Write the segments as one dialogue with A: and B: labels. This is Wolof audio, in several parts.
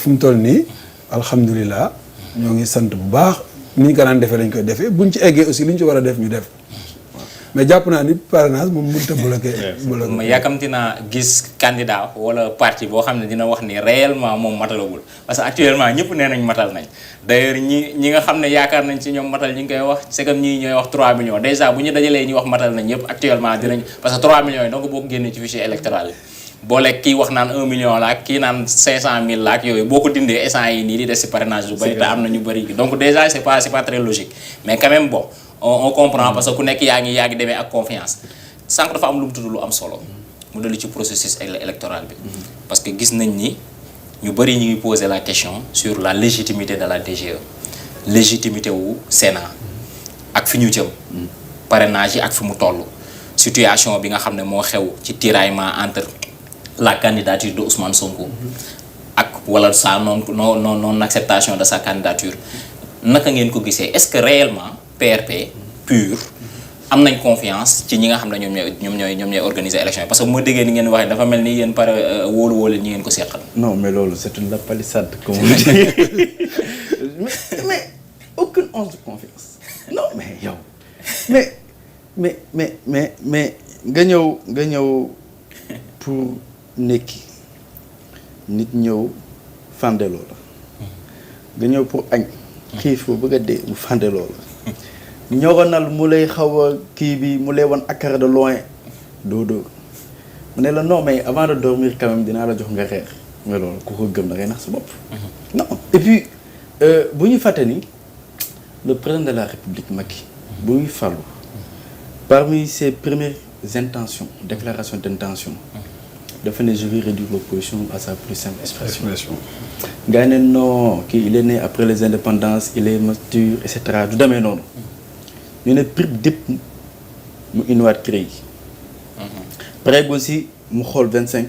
A: fu mu toll nii alhamdulilah ñoo ngi sant bu baax ni ñu ko daan defee lañ koy defee buñ ci eggee aussi li ñu ci war a def ñu def mais jàpp naa ni parrainage moom mënut a bloqué.
B: ma yàkkamti naa gis candidat wala parti boo xam ne dina wax ni réellement moom matalagul parce que actuellement ñëpp nee nañ matal nañ d'ailleurs ñi nga xam ne yaakaar nañ ci ñoom matal ñi ngi koy wax c'est comme ñii ñooy wax 3 millions déjà bu ñu dajalee ñi wax matal nañ ñëpp actuellement dinañ parce que 3 millions yi donc boo ko génnee ci fichier électoral yi boole kii wax naan 1 million la ak kii naan 500 000 la ak yooyu boo ko dindee essence yi nii di des ci parrainage lu bari te am na ñu bari donc déjà c'est pas très logique mais quand même bon on comprend parce que ku nekk yaa ngi demee ak confiance sànq dafa am lu mu tudd lu am solo mu dellu ci processus électoral bi parce que gis nañ ni ñu bari ñu ngi poser la question sur la légitimité de la DGE légitimité wu Sénat ak fi ñu jëm parrainage yi ak fi mu toll situation bi nga xam ne moo xew ci tiraillement entre la candidature de Ousmane Sonko ak wala sa non acceptation de sa candidature naka ngeen ko gisee est-ce que réellement PRP pur am nañ confiance ci ñi nga xam ne ñoom ñooy organiser élection yi parce que bu ma déggee ni ngeen waxee dafa mel ni yéen pare wóolu ñi ngeen ko seqal.
C: non mais loolu c'est une lapalissade comme on dit mais aucune once de confiance non mais yow mais nga ñëw pour nekki nit ñëw fandeloo la nga ñëw pour añ xiif ko bëgg a dee mu fandeloo la ñoronal mu lay xaw a kii bi mu lay wan akara de loin doo mu ne la non mais avant de dormir quand même dinaa la jox nga reer mais loolu ku ko gëm da ngay nax sa bopp non et puis bu ñu fàtte ni le président de la République Macky bu ñu falu parmi ses premières intentions déclaration d'intention dafa ne je vais réduire l'opposition à sa plus simple expression gars yi ne non kii il est né après les indépendances il est mature et cetera du demee noonu ñu ne prix dépp mu indiwaat CREI pare aussi mu xool 25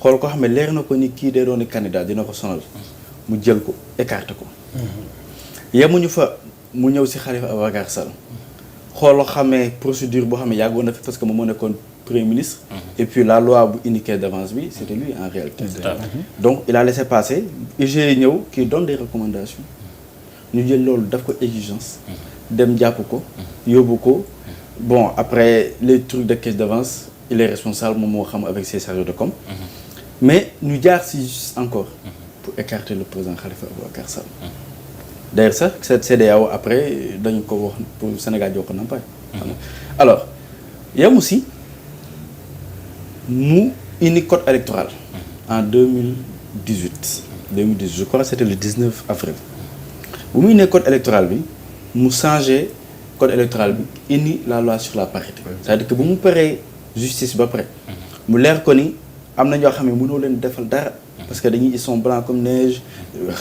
C: xool ko xam ne leer na ko ni kii day doon candidat dina ko sonal mu jël ko écarté ko yemuñu fa mu ñëw si Khalifa Ababacar Sall xooloo xamee procédure boo xam ne yàggoon na fi parce que moom moo nekkoon premier ministre et puis la loi bu indiqué d'avance bi c'était lui en réalité donc il a laissé passer IGE ñëw qui donne des recommandations ñu jël loolu daf ko exigence dem jàpp ko yóbbu ko bon après les trucs de caisse d'avance il est responsable moom moo xam avec ses chargés de com mais ñu jaar si juste encore pour écarter le président Khalifa Ababacar Sall d'ailleurs sax cette CEDEAO après dañu ko wax pour Sénégal jox ko nampaay alors yam aussi mu indi code électoral en 2018 je crois que c'était le 19 avril bu muy ne code électoral bi mu changé code électoral bi indi la loi sur la parité c'est-à-dire que bu mu paree justice ba pare mu leer ko ni am na ñoo xam ne mënoo leen defal dara parce que ils sont blancs comme neige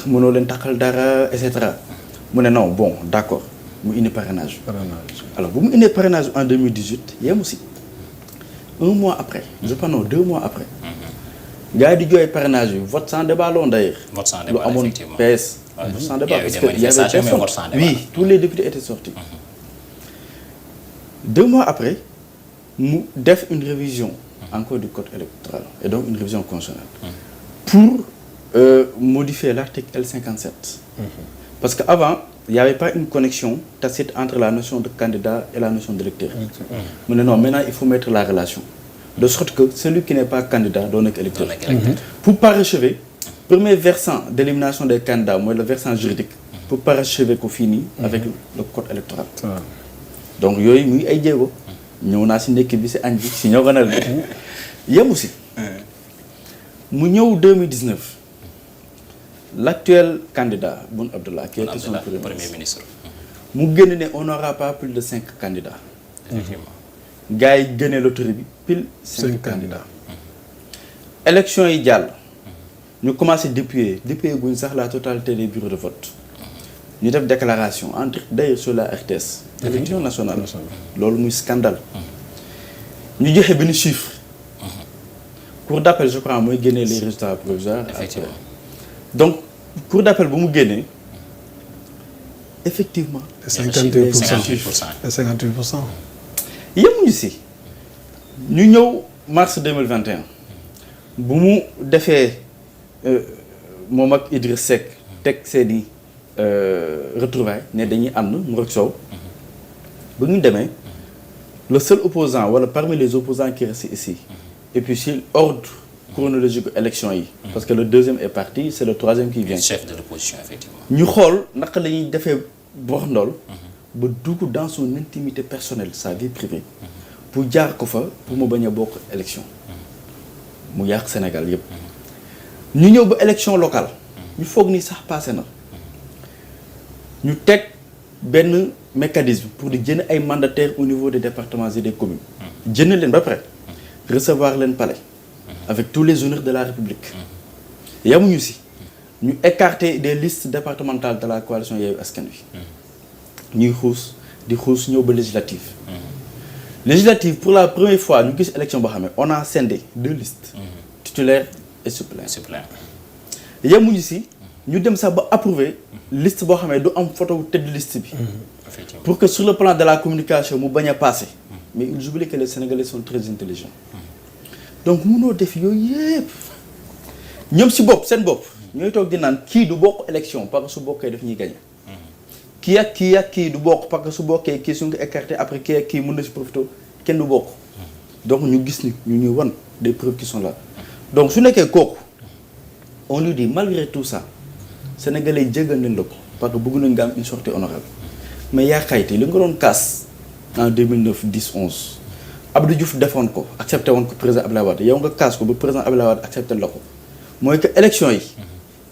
C: mënoo leen takkal dara et cetera mu ne non bon d'accord mu indi parrainage alors bu mu indee parrainage en 2018 yem aussi 1 mois après je pense non 2 mois après gars yi di jooy parrainage bi vote sans débat loon d'ailleurs lu amoon PS vote sans débat parce que y avait personne oui tous les députés étaient sortis 2 mois après mu def une révision encore du code électoral et donc une révision constitutionnelle pour modifier l'article L57 parce que avant il n'y avait pas une connexion tacite entre la notion de candidat et la notion d'électeur mu ne non maintenant il faut mettre la relation de sorte que celui qui n'est pas candidat doit nekk électeur pour parachever premier versant d'élimination des candidats mooy le versant juridique pour parachever ko fii nii avec le code électoral donc yooyu muy ay jéego ñëw naa si ndekki bi si añ bi si ñoganal bi yemu si mu ñëw 2019 l'actuel candidat Boun Abdallah qui était son premier ministre mu génn ne on n'aura pas plus de 5 candidats gars yi génne loterie bi pile 5 candidats élection yi jàll ñu commencé dépouiller guñ sax la totalité des bureaux de vote ñu def déclaration en direct d'ailleurs sur la RTS télévision nationale loolu muy scandale ñu joxe benn chiffre cour d'appel je crois mooy génnee les résultats provisoires effectivement donc cour d'appel bu mu génnee effectivement
A: 58%
C: yemuñu si ñu ñëw mars 2021 bu mu defee moom ak Idriss Seck teg seeni retrouvailles ne dañuy ànd mu rek soow ba ñu demee le seul opposant wala parmi les opposants qui restent ici et puis si ordre chronologique élection yi parce que le deuxième est parti c'est le troisième qui vient
B: chef de l'opposition effectivement
C: ñu xool naka la ñuy defee borox ndool ba dugg dans son intimité personnelle sa vie privée pour jaar ko fa pour mu bañ a bokk élection mu yàq Sénégal yépp ñu ñëw ba élection locale ñu foog ni sax passé na ñu teg benn mécanisme pour di jënd ay mandataires au niveau des départements et des communes jënd leen ba pare recevoir leen palais avec tous les honneurs de la République yamuñu si ñu écarter des listes départementales de la coalition Yewwi Askan Wi ñuy xuus ñëw ba législative pour la première fois ñu gis élection boo xam ne on a scindé 2 listes titulaires et suppléants yamuñu si ñu dem sax ba approuver liste boo xam ne du am photo tête de liste bi pour que sur le plan de la communication mu bañ a passer mais ils oublient que les Sénégalais sont très intelligents donc mënoo def yooyu yëpp ñoom si seen bopp ñooy toog di naan kii du bokk élection parce que su bokkee daf ñuy gagné kii ak kii du bokk parce que su bokkee kii su nga écarté après kii ak kii mën na si profité kenn du bokk donc ñu gis ni ñu ñuy wan des preuves qui sont là donc su nekkee kooku on lui dit malgré tout ça Sénégalais jéggal nañ la ko parce que bëgg nañ nga am une sortie honorable mais yaa xayti li nga doon kaas en 2009 10 11 Abdou Diouf defoon ko accepté woon ko président Abdoulaye Wade yow nga kaas ko ba président Abdoulaye Wade accepté la ko mooy que élection yi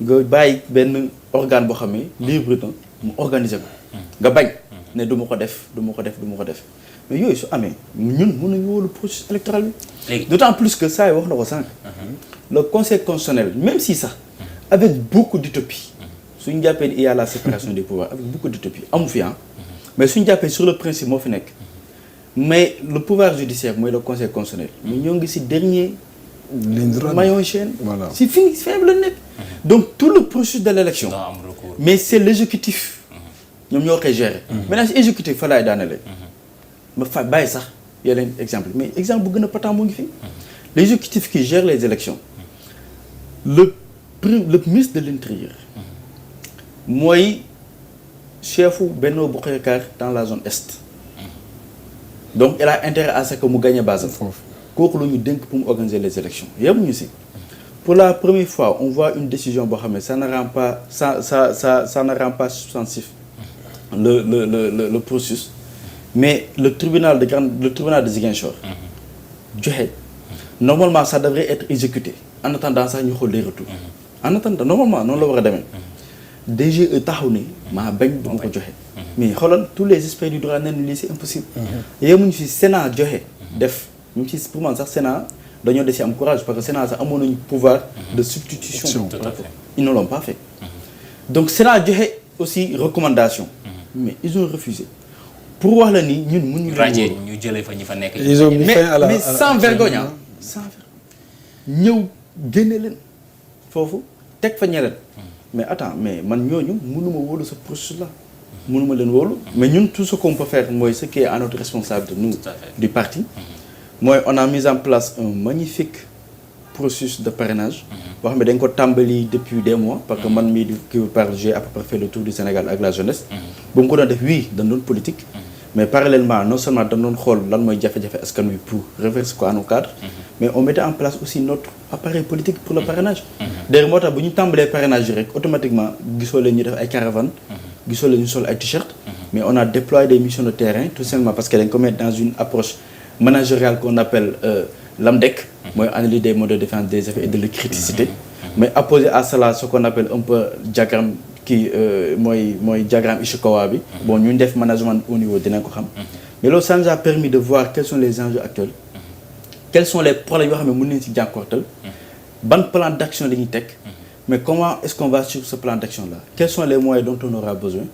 C: nga bàyyi benn organe boo xam ne libre na mu organiser ko nga bañ ne du ma ko def mais yooyu su amee ñun mën nañu wóolu processus électoral bi d'autant plus que saa yi wax na ko sànq le conseil constitutionnel même si sax avec beaucoup d'utopie suñu jàppee il y a la séparation des pouvoirs avec beaucoup d'utopie amu fi mais suñu jàppee sur le principe moo fi nekk mais le pouvoir judiciaire mooy le conseil constitutionnel mais ñoo ngi ci dernier maillon chaîne si faible la nekk donc tout le processus de l'élection mais c'est l'exécutif ñoom ñoo koy gérer maintenant si exécutif fa laay daanale ma fa bàyyi sax yeneen exemple mais exemple bu gën a patent moo ngi fi l'exécutif qui gère les élections le ministre de l'Intérieur mooy chefu Benno Bokk Yaakaar dans la zone est donc il a intérêt à ce que mu gagne base kooku la ñu dénk pour mu organiser les élections yemuñu si pour la première fois on voit une décision boo xam ne ça ne rend pas substantif le processus mais le tribunal de Ziguinchor joxe normalement ça devrait être exécuté en attendant sax ñu xool les retours en attendant normalement noonu la war a demee DGE taxaw ni maa bañ du ma ko joxe mais xoolal tous les experts du droit nee nañ lii c'est impossible yemuñu fi Sénat joxe def ñu ci pour man sax Sénat dañoo desi am courage parce que Sénat sax amoon nañu pouvoir de substitution ils ne l'ont pas fait donc Sénat joxe aussi recommandation mais ils ont refusé pour wax la ni ñun mënuñu
B: radier ñu jëlee fa ñi fa nekk
C: mais sans vergogne ñëw génne leen foofu teg fa ñeneen mais attends mais man ñooñu mënuma wóolu ce processus là mënuma leen wóolu mais ñun tout ce qu'on peut faire mooy ce qui est à notre responsabilité nous du parti mooy on a mis en place un magnifique processus de parrainage boo xam ne dañ ko tàmbali depuis des mois parce que man mii qui parle j'ai à peu près fait le tour du Sénégal ak la jeunesse bu mu ko doon def dañ doon politique mais parallèlement non seulement dañ doon xool lan mooy jafe-jafe askan wi pour reverser ko à nos cadres mais on mettait en place aussi notre appareil politique pour le parrainage d'ailleurs moo tax bu ñu tàmbalee parrainage yi rek automatiquement gisoo leen ñu def ay caravane gisoo leen ñu sol ay t-shirt mais on a déployé des missions de terrain tout simplement parce que dañ ko mettre dans une approche managériale qu'on appelle l'AMDEC mooy analyse des modes de défense des effets et de la criticité mais apposé à cela ce qu'on appelle un peu diagramme mooy diagramme Ishikawa bi bon ñu def management au niveau dinañ ko xam mais loolu ça nous a permis de voir quels sont les enjeux actuels quels sont les problèmes yoo xam ne mën nañu ci jànkuwanteel ban plan d'action la ñuy teg mais comment est-ce qu'on va suivre ce plan d'action là quels sont les moyens dont on aura besoin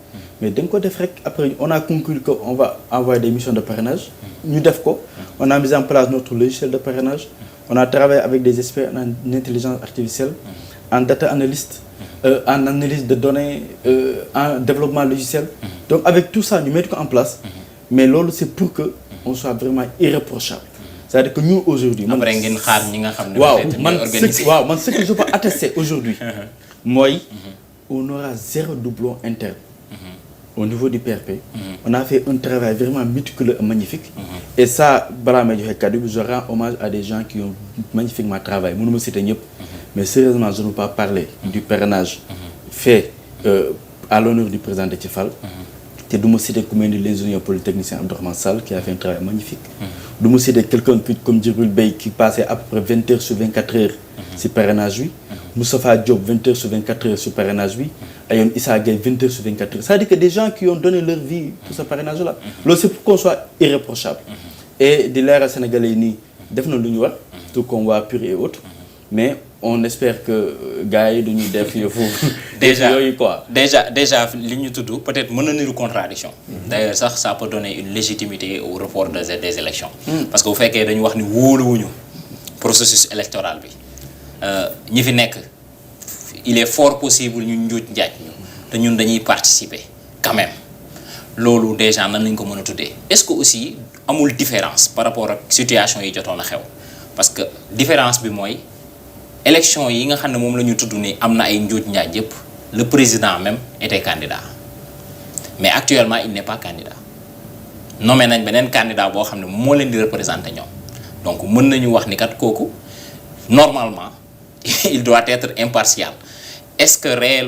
C: mais dañ ko def rek après on a conclu que on va envoyer des missions de parrainage ñu def ko on a mis en place notre logiciel de parrainage on a travaillé avec des experts en intelligence artificielle en data analyst en analyse de données en développement logiciel donc avec tout ça ñu mettre ko en place mais loolu c'est pour que on soit vraiment irréprochable c'est-à-dire que nous aujourd'hui
B: après ngeen xaar ñi nga xam ne
C: waaw man ce que je peux attester aujourd'hui mooy on aura 0 doublon interne. Au niveau du PRP, on a fait un travail vraiment méticuleux et magnifique. Et ça, balaa may joxe kàddu bi, je rends hommage à des gens qui ont magnifiquement travaillé. Mënu ma citer ñëpp, mais sérieusement, je ne veux pas parler du parrainage fait à l'honneur du président Déthié Fall. te du ma citer ku mel ni l'ingénieur polytechnicien Abdourahmane Sall qui a fait un travail magnifique. du ma citer quelqu'un comme Djibril Bey qui passait à peu près 20 heures sur 24 heures si parrainage bi. Moustapha Diop 20 heures sur 24 heures sur parrainage bi. Ayoon Issa Gueye 20 heures sur 24 heures. C'est-à-dire que des gens qui ont donné leur vie pour ce parrainage-là. Loolu c'est pour qu'on soit irréprochable. Et di leeral Sénégalais yi nii def na lu ñu war. tout comme waa PUR et autres. mais on espère que gars yi duñu def yëfu. yooyu quoi.
B: déjà li ñu tudd peut-être mën na niru contradiction. D'ailleurs sax ça peut donner une légitimité au report des élections. Parce que bu fekkee dañu wax ni wóoluwuñu processus électoral bi ñi fi nekk il est fort possible ñu njuuj njaaj ñu te ñun dañuy participer quand même loolu déjà nan lañ ko mën a tuddee. Est-ce que aussi amul différence par rapport ak situation yi jotoon a xew parce que différence bi mooy. élection yi nga xam ne moom la ñu tudd ni am na ay njuuj njaaj yëpp le président même était candidat mais actuellement il n'est pas candidat nommé nañ beneen candidat boo xam ne moo leen di représenter ñoom donc mën nañu wax ni kat kooku normalement il doit être impartial est-ce que réel